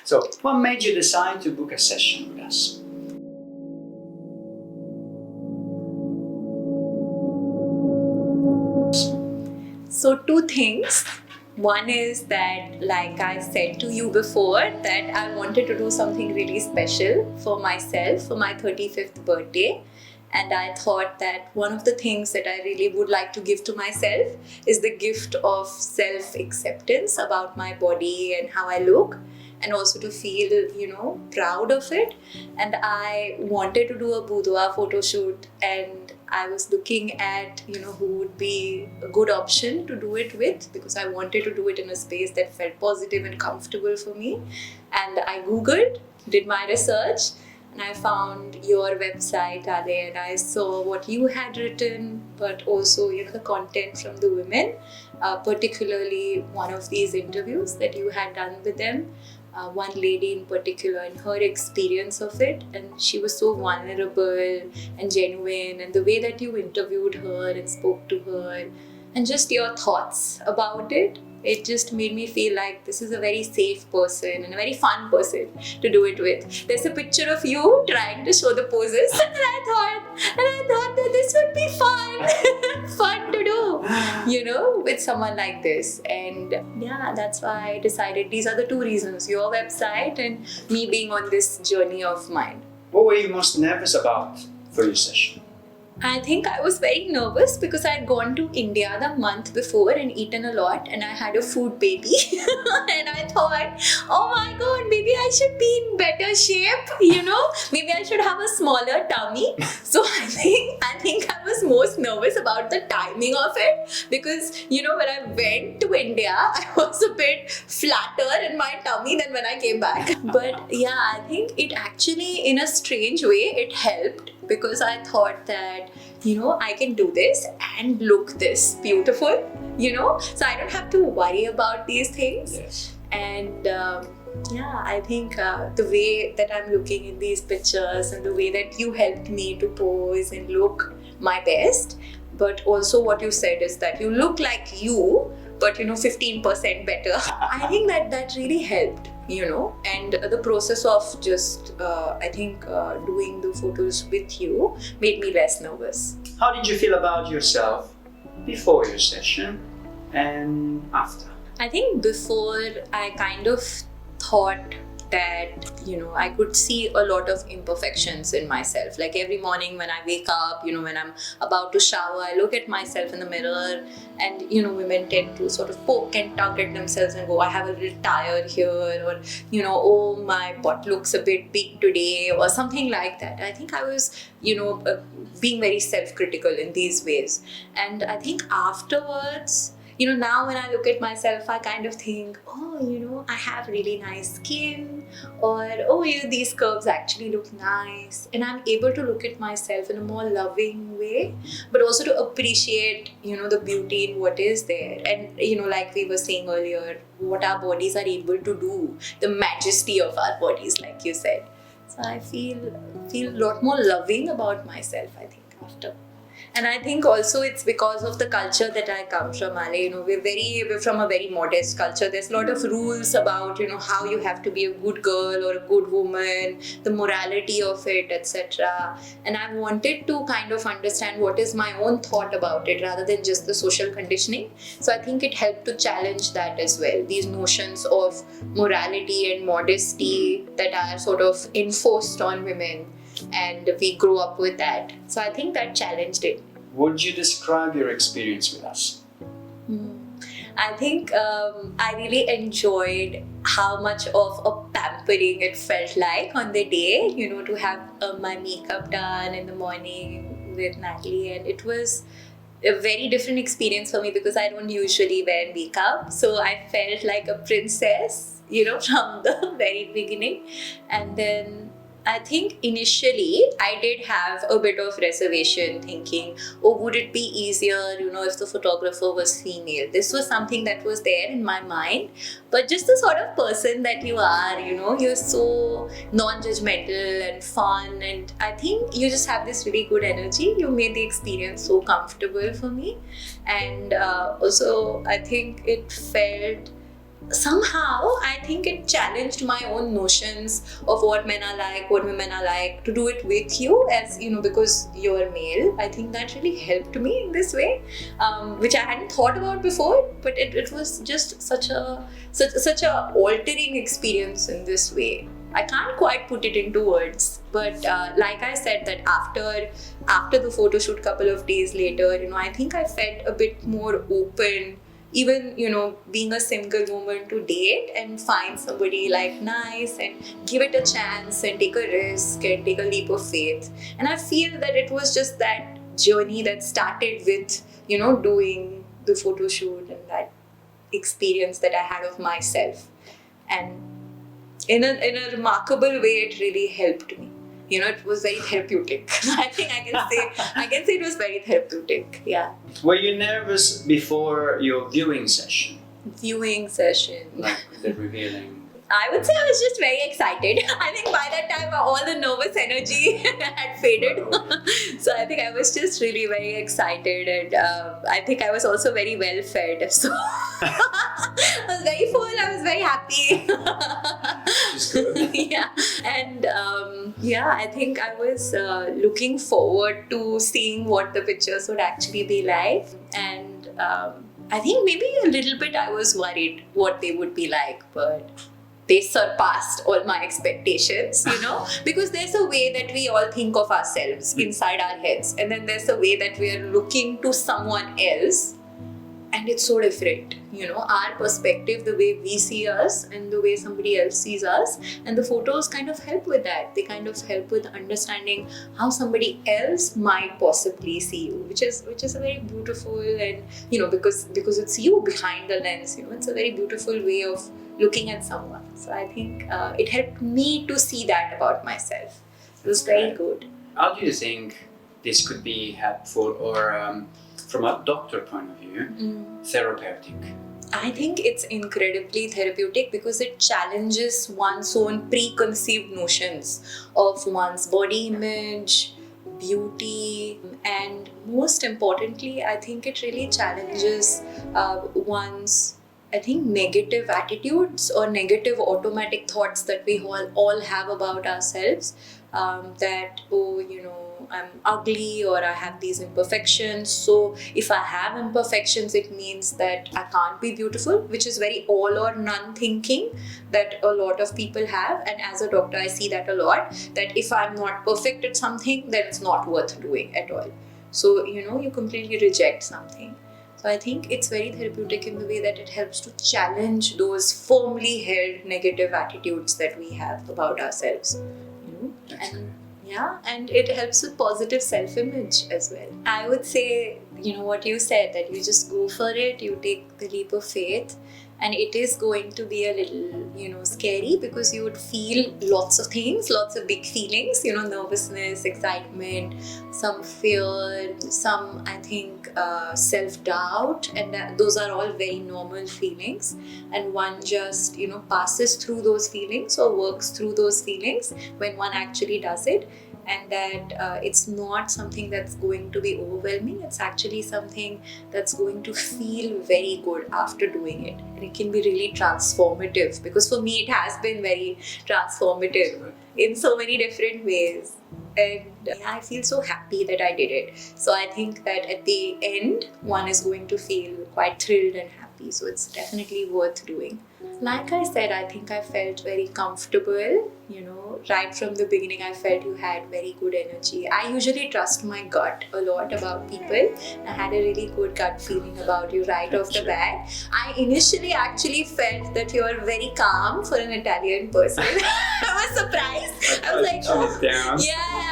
So, what made you decide to book a session with us? So two things. One is that, like I said to you before, that I wanted to do something really special for myself for my 35th birthday. And I thought that one of the things that I really would like to give to myself is the gift of self acceptance about my body and how I look, and also to feel, proud of it. And I wanted to do a boudoir photo shoot, and I was looking at, who would be a good option to do it with, because I wanted to do it in a space that felt positive and comfortable for me. And I Googled, did my research, and I found your website, Ale, and I saw what you had written, but also, the content from the women, particularly one of these interviews that you had done with them. One lady in particular, and her experience of it, and she was so vulnerable and genuine, and the way that you interviewed her and spoke to her, and just your thoughts about it, it just made me feel like this is a very safe person and a very fun person to do it with. There's a picture of you trying to show the poses, and I thought that this would be fun, fun to do, with someone like this. And yeah, that's why I decided these are the two reasons: your website and me being on this journey of mine. What were you most nervous about for your session? I think I was very nervous because I had gone to India the month before and eaten a lot, and I had a food baby. And I thought, oh my god, maybe I should be in better shape, maybe I should have a smaller tummy. So I think I was most nervous about the timing of it, because when I went to India, I was a bit flatter in my tummy than when I came back. But yeah, I think it actually, in a strange way, it helped, because I thought that, I can do this and look this beautiful, so I don't have to worry about these things. Yes. And I think the way that I'm looking in these pictures, and the way that you helped me to pose and look my best, but also what you said is that you look like you, but 15% better. I think that really helped, and the process of just doing the photos with you made me less nervous. How did you feel about yourself before your session and after? I think before, I kind of thought that I could see a lot of imperfections in myself. Like every morning when I wake up, when I'm about to shower, I look at myself in the mirror, and women tend to sort of poke and tug at themselves and go, I have a little tire here, or oh, my butt looks a bit big today, or something like that. I think I was being very self-critical in these ways. And I think afterwards, now when I look at myself, I kind of think, oh, I have really nice skin, or oh, these curves actually look nice. And I'm able to look at myself in a more loving way, but also to appreciate, the beauty in what is there. And, like we were saying earlier, what our bodies are able to do, the majesty of our bodies, like you said. So I feel a lot more loving about myself, I think, after. And I think also it's because of the culture that I come from, Ale. We're from a very modest culture. There's a lot of rules about, how you have to be a good girl or a good woman, the morality of it, etc. And I wanted to kind of understand what is my own thought about it, rather than just the social conditioning. So I think it helped to challenge that as well. These notions of morality and modesty that are sort of enforced on women, and we grow up with that. So I think that challenged it. Would you describe your experience with us? I think I really enjoyed how much of a pampering it felt like on the day, to have my makeup done in the morning with Natalie. And it was a very different experience for me, because I don't usually wear makeup. So I felt like a princess, from the very beginning. And then I think initially I did have a bit of reservation, thinking, oh, would it be easier, if the photographer was female? This was something that was there in my mind. But just the sort of person that you are, you're so non-judgmental and fun. And I think you just have this really good energy. You made the experience so comfortable for me. And also, I think it felt somehow I think it challenged my own notions of what men are like, what women are like, to do it with you, as you know, because you're male. I think that really helped me in this way, which I hadn't thought about before, but it was just such a altering experience in this way. I can't quite put it into words, but like I said, that after the photo shoot, couple of days later, I think I felt a bit more open, even being a single woman, to date and find somebody like nice and give it a chance and take a risk and take a leap of faith. And I feel that it was just that journey that started with doing the photo shoot and that experience that I had of myself, and in a remarkable way it really helped me. It was very therapeutic. I think I can say it was very therapeutic. Yeah. Were you nervous before your viewing session? Viewing session. Like the revealing? I would say I was just very excited. I think by that time all the nervous energy had faded. So I think I was just really very excited, and I think I was also very well fed. So I was very full, I was very happy. Just good. Yeah. And I think I was looking forward to seeing what the pictures would actually be like. And I think maybe a little bit I was worried what they would be like, but they surpassed all my expectations, because there's a way that we all think of ourselves inside our heads, and then there's a way that we are looking to someone else, and it's so different. Our perspective, the way we see us and the way somebody else sees us, and the photos kind of help with that. They kind of help with understanding how somebody else might possibly see you, which is a very beautiful, and because it's you behind the lens, it's a very beautiful way of looking at someone. So I think it helped me to see that about myself. It was very good. How do you think this could be helpful, or from a doctor point of view, therapeutic? I think it's incredibly therapeutic because it challenges one's own preconceived notions of one's body image, beauty, and most importantly, I think it really challenges one's negative attitudes or negative automatic thoughts that we all have about ourselves, that I'm ugly, or I have these imperfections. So if I have imperfections, it means that I can't be beautiful, which is very all or none thinking that a lot of people have. And as a doctor, I see that a lot, that if I'm not perfect at something, then it's not worth doing at all. So, you completely reject something. So I think it's very therapeutic in the way that it helps to challenge those firmly held negative attitudes that we have about ourselves. And it helps with positive self-image as well. I would say, what you said, that you just go for it, you take the leap of faith, and it is going to be a little, scary, because you would feel lots of things, lots of big feelings, nervousness, excitement, some fear, some, I think, self-doubt, and those are all very normal feelings. And one just, passes through those feelings or works through those feelings when one actually does it. And that it's not something that's going to be overwhelming. It's actually something that's going to feel very good after doing it. And it can be really transformative, because for me it has been very transformative in so many different ways. And I feel so happy that I did it. So I think that at the end, one is going to feel quite thrilled and happy. So it's definitely worth doing. Like I said, I think I felt very comfortable, right from the beginning. I felt you had very good energy. I usually trust my gut a lot about people. I had a really good gut feeling about you right off the bat. I initially actually felt that you are very calm for an Italian person. I was surprised. I was like,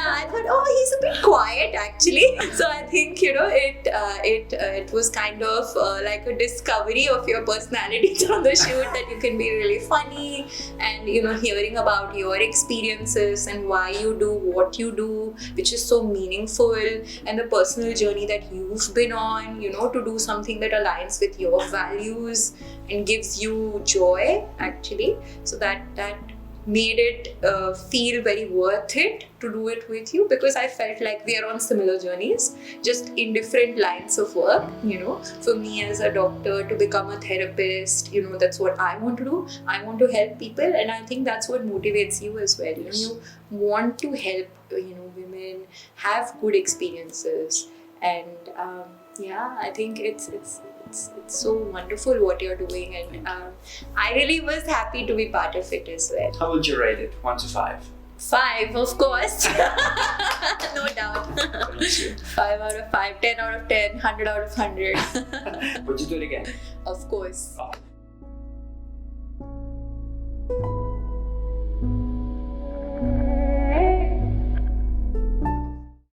I thought, he's a bit quiet actually. So I think, it was kind of like a discovery of your personality on the shoot, that you can be really funny, and hearing about your experiences and why you do what you do, which is so meaningful, and the personal journey that you've been on, to do something that aligns with your values and gives you joy actually. So that made it feel very worth it to do it with you, because I felt like we are on similar journeys, just in different lines of work. For me as a doctor to become a therapist, that's what I want to do. I want to help people, and I think that's what motivates you as well. You want to help women have good experiences, and I think it's so wonderful what you're doing, and I really was happy to be part of it as well. How would you rate it? 1 to 5? 5, of course. No doubt. Thank you. 5 out of 5, 10 out of 10, 100 out of 100. Would you do it again? Of course. Oh.